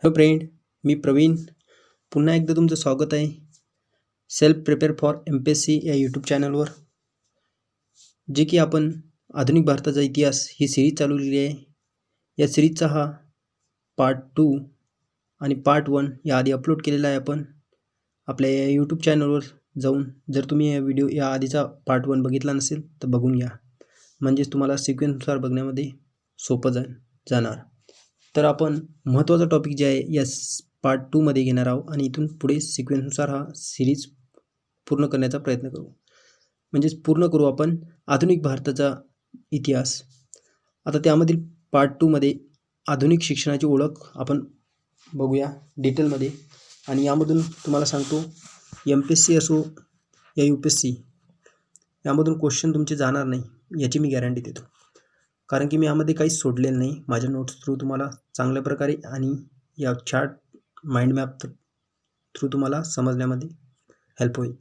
Hello friend, मी प्रवीण. पुन्हा एकदा तुमचं स्वागत आहे सेल्फ प्रिपेअर फॉर MPSC या यूट्यूब चॅनलवर. जे की आपण आधुनिक भारताचा इतिहास ही सिरीज चालवलेली आहे. या सिरीजचा हा पार्ट 2 आणि पार्ट 1 याआधी अपलोड केलेला आहे आपण आपल्या या यूट्यूब चॅनलवर जाऊन. जर तुम्ही या व्हिडिओ या आधीचा पार्ट 1 बघितला नसेल तर बघून घ्या, म्हणजेच तुम्हाला सिक्वेन्सनुसार बघण्यामध्ये सोपं जाणार. तर आपण महत्त्वाचा टॉपिक जे आहे या पार्ट 2 मध्ये घेणार आहोत आणि इथून पुढे सिक्वेन्सनुसार हा सिरीज पूर्ण करण्याचा प्रयत्न करू. म्हणजेच पूर्ण करू आपण आधुनिक भारताचा इतिहास. आता त्यामधील पार्ट 2 मध्ये आधुनिक शिक्षणाची ओळख आपण बघूया डिटेलमध्ये. आणि यामधून तुम्हाला सांगतो MPSC असो या UPSC यामधून क्वेश्चन तुमचे जाणार नाही याची मी गॅरंटी देतो, कारण की मी यामध्ये काहीच सोडलेलं नाही. माझ्या नोट्स थ्रू तुम्हाला चांगल्या प्रकारे आणि या चार्ट माइंड मॅप थ्रू तुम्हाला समजण्यामध्ये हेल्प होईल.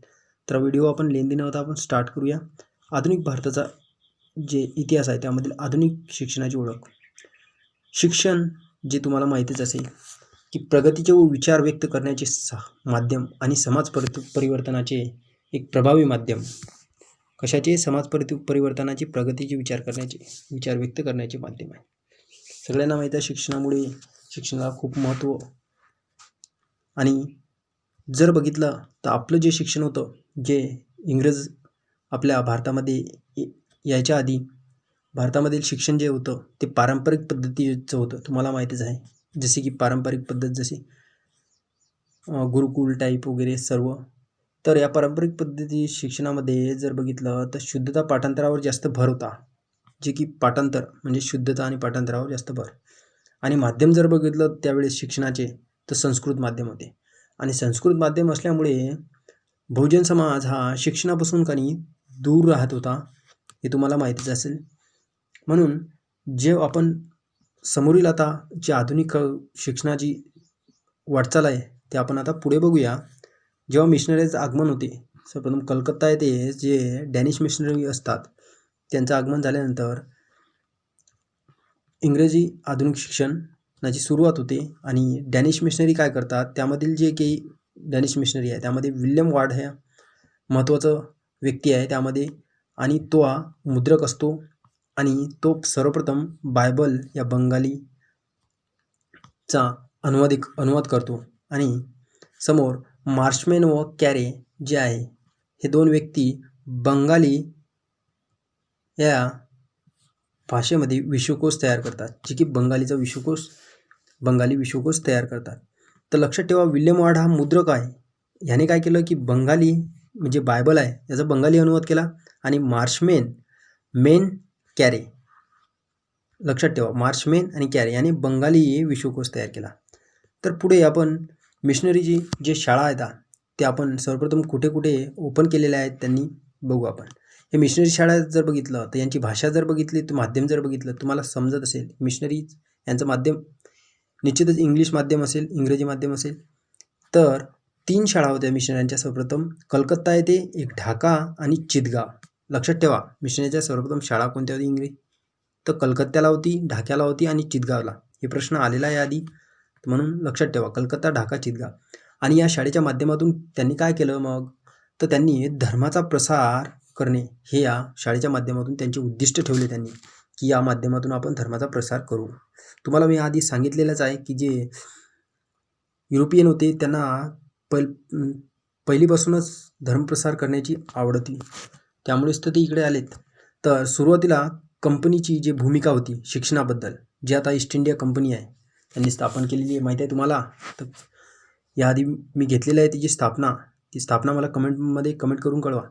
तर व्हिडिओ आपण लेंदी न होता आपण स्टार्ट करूया. आधुनिक भारताचा जे इतिहास आहे त्यामधील आधुनिक शिक्षणाची ओळख. शिक्षण जे तुम्हाला माहितीच असेल की प्रगतीचे व विचार व्यक्त करण्याचे माध्यम आणि समाज परिवर्तनाचे एक प्रभावी माध्यम. कशाचे? समाज परिवर्तनाची, प्रगतीचे विचार व्यक्त करण्याचे माध्यम आहे. सगळ्यांना माहीत आहे शिक्षणामुळे शिक्षणाला खूप महत्त्व. आणि जर बघितलं तर आपलं जे शिक्षण होतं, जे इंग्रज आपल्या भारतामध्ये यायच्या आधी भारतामधील शिक्षण जे होतं ते पारंपरिक पद्धतीचं होतं. तुम्हाला माहीतच आहे, जसे की पारंपरिक पद्धत जशी गुरुकुल टाईप वगैरे सर्व. तर या पारंपरिक पद्धती शिक्षणामध्ये जर बघितलं तर शुद्धता पाठांतरावर जास्त भर होता. जे की पाठांतर म्हणजे शुद्धता आणि पाठांतरावर जास्त भर. आणि माध्यम जर बघितलं त्यावेळेस शिक्षणाचे तर संस्कृत माध्यम होते. आणि संस्कृत माध्यम असल्यामुळे बहुजन समाज हा शिक्षणापासून काही दूर राहत होता, हे तुम्हाला माहितीच असेल. म्हणून जे आपण समोरील आता जे आधुनिक शिक्षणाची वाटचाल आहे ते आपण आता पुढे बघूया. जेव्हा मिशनरीचं आगमन होते, सर्वप्रथम कलकत्ता येथे जे डॅनिश मिशनरी असतात त्यांचं आगमन झाल्यानंतर इंग्रजी आधुनिक शिक्षणाची सुरुवात होते. आणि डॅनिश मिशनरी काय करतात, त्यामधील जे काही डॅनिश मिशनरी आहे त्यामध्ये विल्यम वार्ड ह्या महत्त्वाचं व्यक्ती आहे त्यामध्ये. आणि तो हा मुद्रक असतो आणि तो सर्वप्रथम बायबल या बंगालीचा अनुवाद करतो. आणि समोर मार्शमॅन व कॅरे जे आहे हे दोन व्यक्ती बंगाली या भाषेमध्ये विश्वकोश तयार करतात, जे की बंगाली विश्वकोश तयार करतात. तर लक्षात ठेवा, विल्यम वार्ड हा मुद्रक आहे. ह्याने काय केलं की बंगाली म्हणजे बायबल आहे याचा बंगाली अनुवाद केला. आणि मार्शमॅन कॅरे, लक्षात ठेवा मार्शमॅन आणि कॅरे याने बंगाली विश्वकोश तयार केला. तर पुढे आपण मिशनरीची जे शाळा आहेत ते आपण सर्वप्रथम कुठे कुठे ओपन केलेल्या आहेत त्यांनी बघू आपण. हे मिशनरी शाळा जर बघितलं तर यांची भाषा जर बघितली, तर माध्यम जर बघितलं तुम्हाला समजत असेल. मिशनरी यांचं माध्यम निश्चितच इंग्लिश माध्यम असेल, इंग्रजी माध्यम असेल. तर 3 शाळा होत्या मिशनऱ्यांच्या. सर्वप्रथम कलकत्ता येथे, एक ढाका आणि चितगाव. लक्षात ठेवा मिशनरीच्या सर्वप्रथम शाळा कोणत्या होती इंग्रजी, तर कलकत्त्याला होती, ढाक्याला होती आणि चितगावला. हे प्रश्न आलेला आहे आधी, म्हणून लक्षात ठेवा कलकत्ता, ढाका, चितगाव. आणि या शाळेच्या माध्यमातून त्यांनी काय केलं मग, तर त्यांनी धर्माचा प्रसार करणे हे या शाळेच्या माध्यमातून त्यांचे उद्दिष्ट ठेवले त्यांनी, की या माध्यमातून आपण धर्माचा प्रसार करू. तुम्हाला मी आधी सांगितलेलंच आहे की जे युरोपियन होते त्यांना पहिलीपासूनच धर्मप्रसार करण्याची आवड होती, त्यामुळेच तर ते इकडे आलेत. तर सुरुवातीला कंपनीची जी भूमिका होती शिक्षणाबद्दल, जी आता ईस्ट इंडिया कंपनी आहे त्यांनी स्थापन केलेली आहे, माहिती आहे तुम्हाला. तर याआधी मी घेतलेलं आहे ती स्थापना मला कमेंटमध्ये कमेंट करून कळवा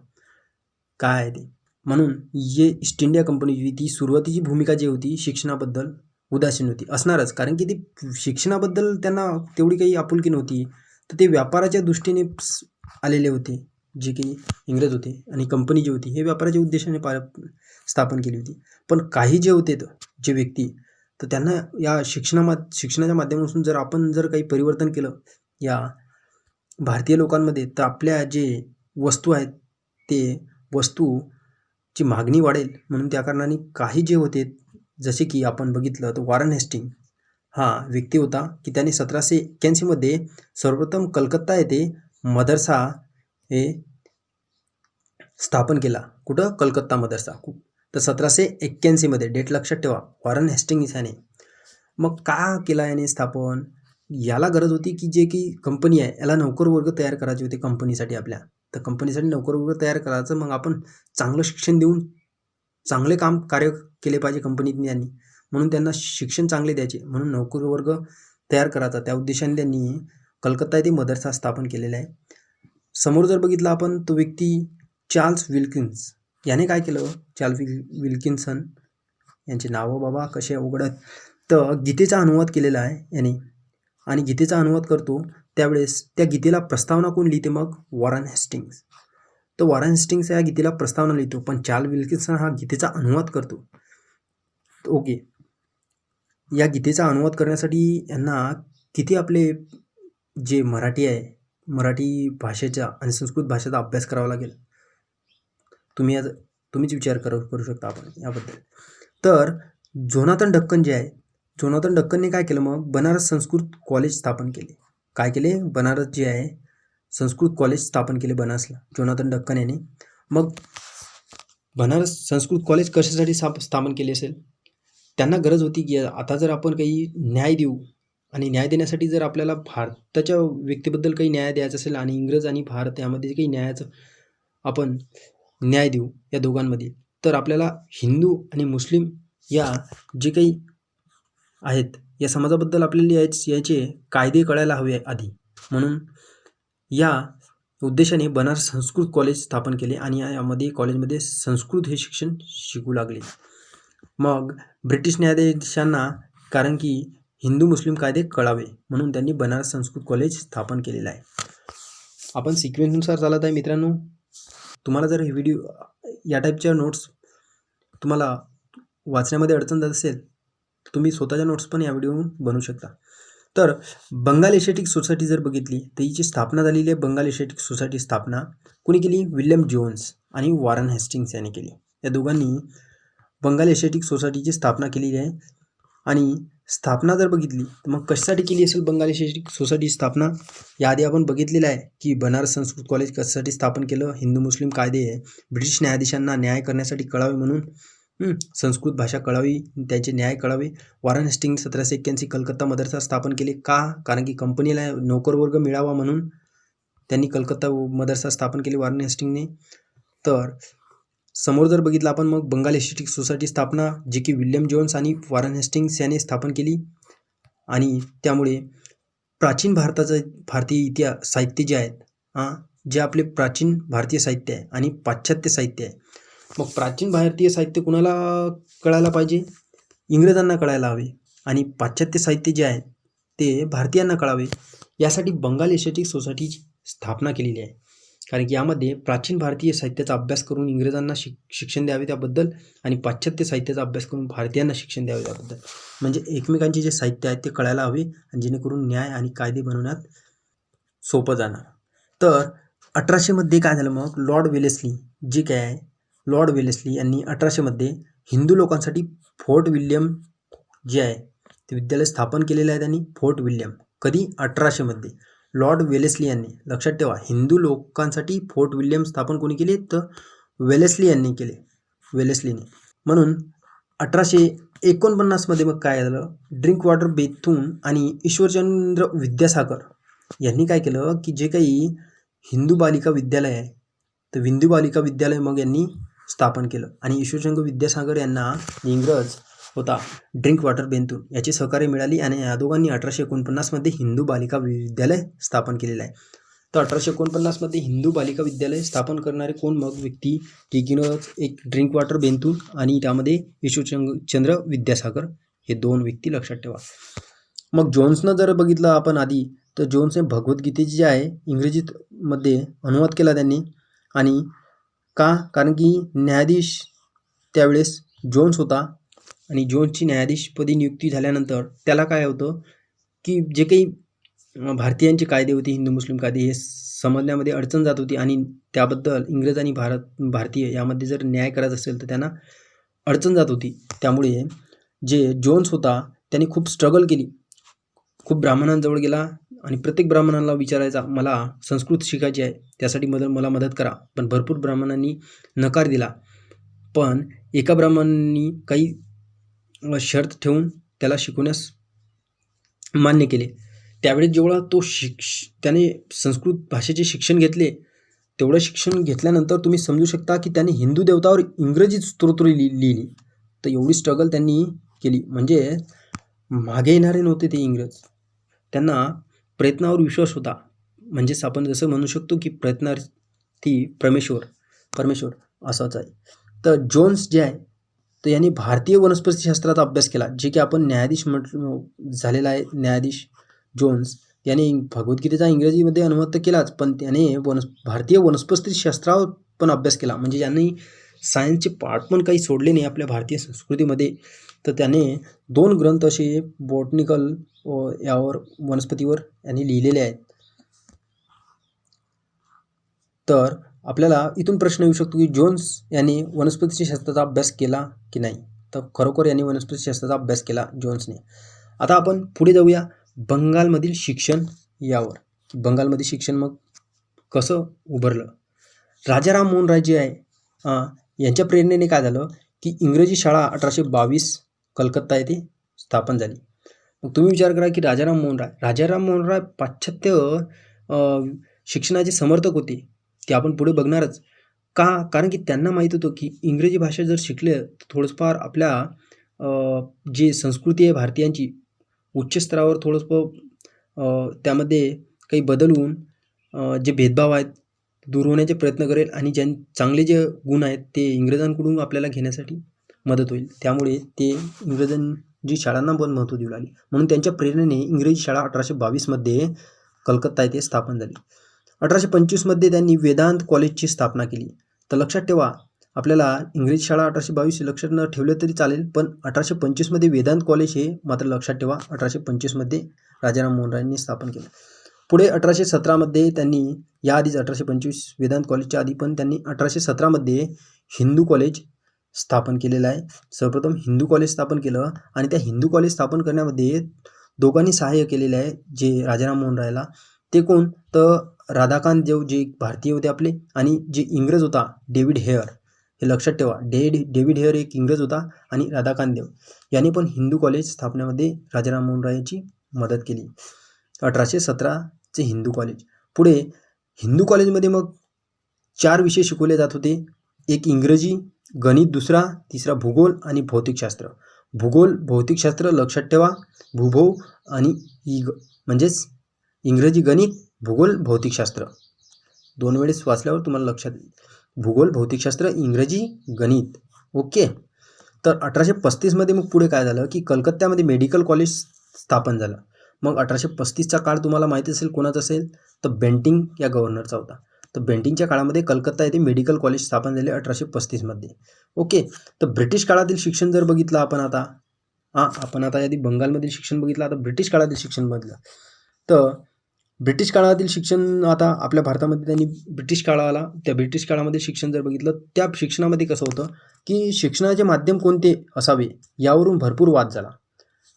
काय आहे ते. म्हणून जे ईस्ट इंडिया कंपनी होती ती सुरुवातीची भूमिका जी होती शिक्षणाबद्दल उदासीन होती, असणारच, कारण की ती शिक्षणाबद्दल त्यांना तेवढी काही आपुलकी नव्हती. तर ते व्यापाराच्या दृष्टीने आलेले होते, जे काही इंग्रज होते. आणि कंपनी जी होती हे व्यापाराच्या उद्देशाने स्थापन केली होती. पण काही जे होते जे व्यक्ती, तर त्यांना या शिक्षणाच्या माध्यमातून जर आपण काही परिवर्तन केलं या भारतीय लोकांमध्ये, तर आपल्या जे वस्तू आहेत ते वस्तूची मागणी वाढेल. म्हणून त्या कारणाने काही जे होते, जसे की आपण बघितलं तर वॉरेन हेस्टिंग हा व्यक्ती होता की त्याने 1781मध्ये सर्वप्रथम कलकत्ता येथे मदरसा हे स्थापन केला. कुठं? कलकत्ता मदरसा. तर 1781मध्ये डेट लक्षात ठेवा. वॉरन हेस्टिंग्स याने. मग का केला याने स्थापन? याला गरज होती की जे की कंपनी आहे याला नोकर वर्ग तयार करायचे होते कंपनीसाठी आपल्या. तर कंपनीसाठी नोकर वर्ग तयार करायचं, मग आपण चांगलं शिक्षण देऊन चांगले कार्य केले पाहिजे कंपनीत यांनी, म्हणून त्यांना शिक्षण चांगले द्यायचे, म्हणून नोकर वर्ग तयार करायचा. त्या उद्देशाने त्यांनी कलकत्ता येथे मदरसा स्थापन केलेला आहे. समोर जर बघितलं आपण तो व्यक्ती चार्ल्स विल्किन्स याने काय केलं? चार्ल्स विल्किन्सन यांचे नावं बाबा कसे अवघड आहेत. तर गीतेचा अनुवाद केलेला आहे याने, आणि गीतेचा अनुवाद करतो त्यावेळेस त्या गीतेला प्रस्तावना कोण लिहिते? मग वॉरन हेस्टिंग्स. तर वॉरन हेस्टिंग्स या गीतेला प्रस्तावना लिहितो, पण चार्ल्स विल्किन्सन हा गीतेचा अनुवाद करतो. ओके, या गीतेचा अनुवाद करण्यासाठी यांना किती आपले जे मराठी आहे, मराठी भाषेचा आणि संस्कृत भाषेचा अभ्यास करावा लागेल. तुम्हीच विचार करू शकता आपण याबद्दल. तर जोनाथन डक्कन जे आहे, जोनाथन डक्कनने काय केलं? मग बनारस संस्कृत कॉलेज स्थापन केले. काय केले? बनारस जे आहे संस्कृत कॉलेज स्थापन केले बनारसला जोनाथन डक्कन याने. मग बनारस संस्कृत कॉलेज कशासाठी स्थापन केले असेल? त्यांना गरज होती की आता जर आपण काही न्याय देऊ, आणि न्याय देण्यासाठी जर आपल्याला भारताच्या व्यक्तीबद्दल काही न्याय द्यायचा असेल आणि इंग्रज आणि भारत यामध्ये काही न्यायाचं आपण न्याय देऊ या दोघांमध्ये, तर आपल्याला हिंदू आणि मुस्लिम या जे काही आहेत या समाजाबद्दल आपल्याला याचे कायदे कळायला हवे आधी. म्हणून या उद्देशाने बनारस संस्कृत कॉलेज स्थापन केले आणि यामध्ये कॉलेजमध्ये संस्कृत हे शिक्षण शिकू लागले. मग ब्रिटिश न्यायाधीशांना कारण की हिंदू मुस्लिम कायदे कळावे म्हणून त्यांनी बनारस संस्कृत कॉलेज स्थापन केलेलं आहे. आपण सिक्वेन्सनुसार चालत आहे मित्रांनो. तुम्हाला जर हे व्हिडिओ या टाईपच्या नोट्स तुम्हाला वाचण्यामध्ये अडचण जात असेल, तुम्ही स्वतःच्या नोट्स पण या व्हिडिओवरून बनवू शकता. तर बंगाल एशियाटिक सोसायटी जर बघितली तर हिची स्थापना झालेली आहे. बंगाल एशियाटिक सोसायटी स्थापना कोणी केली? विल्यम जोन्स आणि वॉरन हेस्टिंग्स यांनी केली. या दोघांनी बंगाल एशियाटिक सोसायटीची स्थापना केलेली आहे. आणि स्थापना जर बघितली तर मग कशासाठी केली असेल बंगाल एशियाटिक सोसायटी स्थापना? याआधी आपण बघितलेलं आहे की बनारस संस्कृत कॉलेज कशासाठी स्थापन केलं? हिंदू मुस्लिम कायदे ब्रिटिश न्यायाधीशांना न्याय करण्यासाठी कळावे म्हणून, संस्कृत भाषा कळावी, त्याचे न्याय कळावे. वॉरन हेस्टिंग्स 1781 कलकत्ता मदरसा स्थापन केले. का? कारण की कंपनीला नोकर वर्ग मिळावा म्हणून त्यांनी कलकत्ता मदरसा स्थापन केले वॉरन हेस्टिंगने. तर समोर जर बघितलं आपण मग बंगाल एशियाटिक सोसायटी स्थापना जी की विल्यम जोन्स आणि वॉरन हेस्टिंग्स याने स्थापन केली. आणि त्यामुळे प्राचीन भारतीय इतिहास साहित्य जे आहेत, जे आपले प्राचीन भारतीय साहित्य आहे आणि पाश्चात्य साहित्य आहे. मग प्राचीन भारतीय साहित्य कुणाला कळायला पाहिजे? इंग्रजांना कळायला हवे. आणि पाश्चात्य साहित्य जे आहे ते भारतीयांना कळावे. यासाठी बंगाल एशियाटिक सोसायटीची स्थापना केलेली आहे. कारण की यामध्ये प्राचीन भारतीय साहित्याचा अभ्यास करून इंग्रजांना शिक्षण द्यावे त्याबद्दल, आणि पाश्चात्य साहित्याचा अभ्यास करून भारतीयांना शिक्षण द्यावे त्याबद्दल. म्हणजे एकमेकांचे जे साहित्य आहे ते कळायला हवे आणि जेणेकरून न्याय आणि कायदे बनवण्यात सोपं जाणार. तर 1800मध्ये काय झालं? मग लॉर्ड वेलेस्ली जे काय आहे, लॉर्ड वेलेस्ली यांनी 1800मध्ये हिंदू लोकांसाठी फोर्ट विल्यम जे आहे ते विद्यालय स्थापन केलेलं आहे त्यांनी. फोर्ट विल्यम कधी? 1800मध्ये लॉर्ड वेलेस्ली यांनी. लक्षात ठेवा, हिंदू लोकांसाठी फोर्ट विल्यम स्थापन कोणी केले? तर वेलेस्ली यांनी केले, वेलेस्लीने. म्हणून 1849मध्ये मग काय झालं? ड्रिंक वॉटर बेथून आणि ईश्वरचंद्र विद्यासागर यांनी काय केलं की जे काही हिंदू बालिका विद्यालय आहे तर हिंदू बालिका विद्यालय मग यांनी स्थापन केलं. आणि ईश्वरचंद्र विद्यासागर यांना इंग्रज होता ड्रिंक वॉटर बेथून याची सहकार्य मिळाली आणि या दोघांनी 1849मध्ये हिंदू बालिका विद्यालय स्थापन केलेलं आहे. तर 1849मध्ये हिंदू बालिका विद्यालय स्थापन करणारे कोण मग व्यक्ती? टिगिनच एक ड्रिंक वॉटर बेथून आणि त्यामध्ये ईश्वरचंद्र विद्यासागर हे दोन व्यक्ती लक्षात ठेवा. मग जोन्सनं जर बघितलं आपण आधी तर जोन्सने भगवद्गीतेची जे आहे इंग्रजीमध्ये अनुवाद केला त्यांनी. आणि का? कारण की न्यायाधीश त्यावेळेस जोन्स होता आणि जोन्सची न्यायाधीशपदी नियुक्ती झाल्यानंतर त्याला काय होतं की जे काही भारतीयांचे कायदे होते, हिंदू मुस्लिम कायदे, हे समजण्यामध्ये अडचण जात होती आणि त्याबद्दल इंग्रज आणि भारतीय यामध्ये जर न्याय करायचा असेल तर त्यांना अडचण जात होती. त्यामुळे जे जोन्स होता त्यांनी खूप स्ट्रगल केली खूप ब्राह्मणांजवळ गेला आणि प्रत्येक ब्राह्मणाला विचारायचा, मला संस्कृत शिकायची आहे, त्यासाठी मला मदत करा. पण भरपूर ब्राह्मणांनी नकार दिला. पण एका ब्राह्मणांनी काही शर्त ठेवून त्याला शिकवण्यास मान्य केले. त्यावेळेस जेवढा त्याने संस्कृत भाषेचे शिक्षण घेतले, तेवढं शिक्षण घेतल्यानंतर तुम्ही समजू शकता की त्याने हिंदू देवतावर इंग्रजी स्तोत्र लिहिली. तर एवढी स्ट्रगल त्यांनी केली. म्हणजे मागे येणारे नव्हते ते इंग्रज. त्यांना प्रयत्नावर विश्वास होता. म्हणजेच आपण जसं म्हणू शकतो की प्रयत्नार्थी परमेश्वर असाच आहे. तर जोन्स जे आहे, तर यांनी भारतीय वनस्पतीशास्त्राचा अभ्यास केला, जे की आपण न्यायाधीश झालेला आहे. न्यायाधीश जोन्स याने भगवद्गीतेचा इंग्रजीमध्ये अनुवाद तर केलाच, पण त्याने भारतीय वनस्पतीशास्त्रावर पण अभ्यास केला. म्हणजे यांनी सायन्सचे पार्ट पण काही सोडले नाही आपल्या भारतीय संस्कृतीमध्ये. तर त्याने 2 ग्रंथ असे बॉटनिकल यावर वनस्पतीवर यांनी लिहिलेले आहेत. तर आपल्याला इथून प्रश्न येऊ शकतो की जोन्स यांनी वनस्पतीशास्त्राचा अभ्यास केला की नाही. तर खरोखर यांनी वनस्पतीशास्त्राचा अभ्यास केला जोन्सने. आता आपण पुढे जाऊया बंगालमधील शिक्षण यावर. बंगालमध्ये शिक्षण मग कसं उभरलं. राजाराम मोहन राय जे आहे, यांच्या प्रेरणेने काय झालं की इंग्रजी शाळा 1822 कलकत्ता येथे स्थापन झाली. मग तुम्ही विचार करा की राजाराम मोहन राय पाश्चात्य शिक्षणाचे समर्थक होते. ते आपण पुढे बघणारच. का? कारण की त्यांना माहीत होतं की इंग्रजी भाषा जर शिकले तर थोडंफार आपल्या जी संस्कृती आहे भारतीयांची उच्च स्तरावर थोडंसं त्यामध्ये काही बदल होऊन जे भेदभाव आहेत दूर होण्याचे प्रयत्न करेल आणि चांगले जे गुण आहेत ते इंग्रजांकडून आपल्याला घेण्यासाठी मदत होईल. त्यामुळे ते इंग्रजांची शाळांना पण महत्त्व देऊ लागले. म्हणून त्यांच्या प्रेरणेने इंग्रजी शाळा 1822 कलकत्ता येथे स्थापन झाली. 1825 त्यांनी वेदांत कॉलेजची स्थापना केली. तर लक्षात ठेवा, आपल्याला इंग्रजी शाळा 1822 लक्षात न ठेवलं तरी चालेल, पण 1825 वेदांत कॉलेज हे मात्र लक्षात ठेवा. 1825 राजाराम मोहन रायांनी स्थापन केलं. पुढे 1817 त्यांनी, याआधीच 1825 वेदांत कॉलेजच्या आधी पण त्यांनी 1817 हिंदू कॉलेज स्थापन केलेलं आहे. सर्वप्रथम हिंदू कॉलेज स्थापन केलं आणि त्या हिंदू कॉलेज स्थापन करण्यामध्ये दोघांनी सहाय्य केलेले आहे जे राजाराम मोहन रायला. ते कोण? तर राधाकांत देव जे भारतीय होते आपले, आणि जे इंग्रज होता डेव्हिड हेअर. हे लक्षात ठेवा, डेव्हिड हेअर एक इंग्रज होता आणि राधाकांत देव यांनी पण हिंदू कॉलेज स्थापनेमध्ये राजाराम मोहन राय यांची मदत केली. 1817 हिंदू कॉलेज. पुढे हिंदू कॉलेजमध्ये मग 4 विषय शिकवले जात होते. एक इंग्रजी, गणित दुसरा, तिसरा भूगोल आणि भौतिकशास्त्र. भूगोल, भौतिकशास्त्र लक्षात ठेवा. भूभौ आणि म्हणजेच इंग्रजी, गणित, भूगोल, भौतिकशास्त्र 2 वेळेस वाचल्यावर तुम्हाला लक्षात येईल. भूगोल, भौतिकशास्त्र, इंग्रजी, गणित. ओके. तर 1835 मग पुढे काय झालं की कलकत्त्यामध्ये मेडिकल कॉलेज स्थापन झालं. मग 1835चा काळ तुम्हाला माहिती असेल कोणाचा असेल, तर बेंटिंग या गव्हर्नरचा होता. तर बेंटिंगच्या काळामध्ये कलकत्ता येथे मेडिकल कॉलेज स्थापन झाले 1835. ओके. तर ब्रिटिश काळातील शिक्षण जर बघितलं आपण आता यादी बंगालमधील शिक्षण बघितलं, आता ब्रिटिश काळातील शिक्षण बघितलं. तर ब्रिटिश काळातील शिक्षण, आता आपल्या भारतामध्ये त्यांनी त्या ब्रिटिश काळामध्ये शिक्षण जर बघितलं, त्या शिक्षणामध्ये कसं होतं की शिक्षणाचे माध्यम कोणते असावे यावरून भरपूर वाद झाला.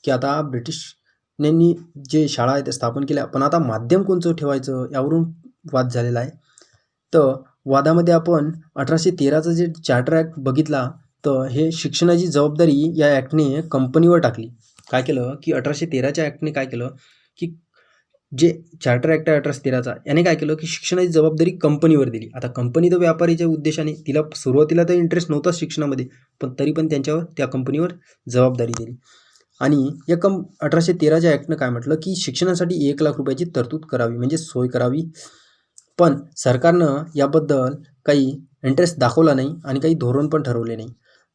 की आता ब्रिटिशांनी जे शाळा आहेत त्या स्थापन केल्या, पण आता माध्यम कोणतं ठेवायचं यावरून वाद झालेला आहे. तर वादामध्ये आपण 1813चा जे चार्टर ॲक्ट बघितला, तर हे शिक्षणाची जबाबदारी या ॲक्टने कंपनीवर टाकली. काय केलं की 1813च्या ॲक्टने काय केलं की जे चार्टर ॲक्ट आहे 1813चा, याने काय केलं की शिक्षणाची जबाबदारी कंपनीवर दिली. आता कंपनी तर व्यापारीच्या उद्देशाने, तिला सुरुवातीला तर इंटरेस्ट नव्हता शिक्षणामध्ये, पण तरी पण त्या कंपनीवर जबाबदारी दिली. आणि या 1813च्या ॲक्टनं काय म्हटलं की शिक्षणासाठी 1 लाख रुपयाची तरतूद करावी, म्हणजे सोय करावी. पण सरकारनं याबद्दल काही इंटरेस्ट दाखवला नाही आणि काही धोरण पण ठरवले नाही.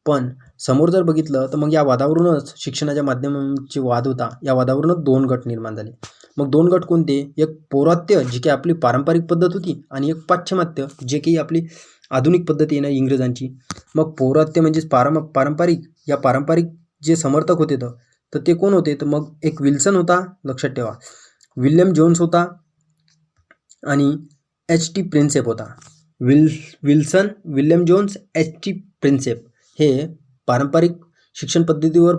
पण समोर जर बघितलं तर मग या वादावरूनच, शिक्षणाच्या माध्यमांचे वाद होता, या वादावरूनच 2 गट निर्माण झाले. मग 2 गट कोणते? एक पौरात्य, जी की आपली पारंपरिक पद्धत होती, आणि एक पाश्चिमात्य, जे की आपली आधुनिक पद्धती आहे ना इंग्रजांची. मग पौरात्य म्हणजेच पारंपरिक, या पारंपरिक जे समर्थक होते तर ते कोण होते? तर मग एक विल्सन होता, लक्षात ठेवा, विल्यम जोन्स होता, आणि H.T. प्रिन्सेप होता. Wilson, William Johne's, H.T. Prinsep हे पारंपरिक शिक्षण पद्धतीवर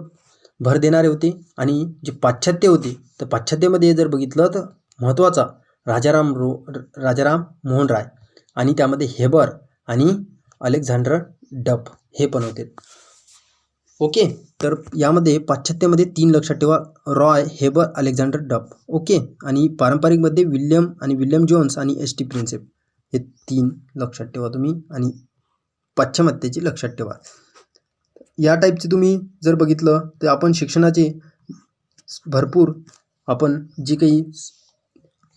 भर देणारे होते. आणि जे पाश्चात्य होते तर पाश्चात्यामध्ये जर बघितलं तर महत्त्वाचा राजाराम मोहन राय आणि त्यामध्ये हेबर आणि अलेक्झांडर डफ हे पण होते. ओके, तर यामध्ये पाश्चात्यामध्ये 3 लक्षात ठेवा, रॉय, हेबर, अलेक्झांडर डफ. ओके, आणि पारंपरिकमध्ये विल्यम जोन्स आणि एस.टी. प्रिन्सेप हे 3 लक्षात ठेवा तुम्ही. आणि पाश्चिमात्याचे लक्षात ठेवा. या टाईपचे तुम्ही जर बघितलं तर आपण शिक्षणाचे भरपूर आपण जी काही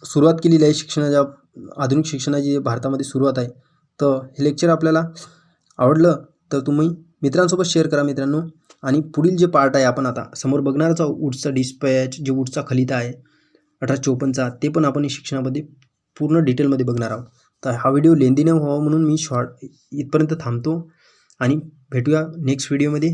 सुरुवात केलेली आहे शिक्षणाच्या, आधुनिक शिक्षणाची भारतामध्ये सुरुवात आहे. तर हे लेक्चर आपल्याला आवडलं तर तुम्ही मित्रांसोबत शेअर करा मित्रांनो. आणि पुढील जे पार्ट आहे आपण आता समोर बघणारच आहोत, वुड्सचा डिस्पॅच, जे वुड्सचा खलिता आहे 1854चा, ते पण आपण शिक्षणामध्ये पूर्ण डिटेलमध्ये बघणार आहोत. तर हा व्हिडिओ लेंदी न व्हावा म्हणून मी इथपर्यंत थांबतो आणि भेटूया नेक्स्ट व्हिडिओमध्ये.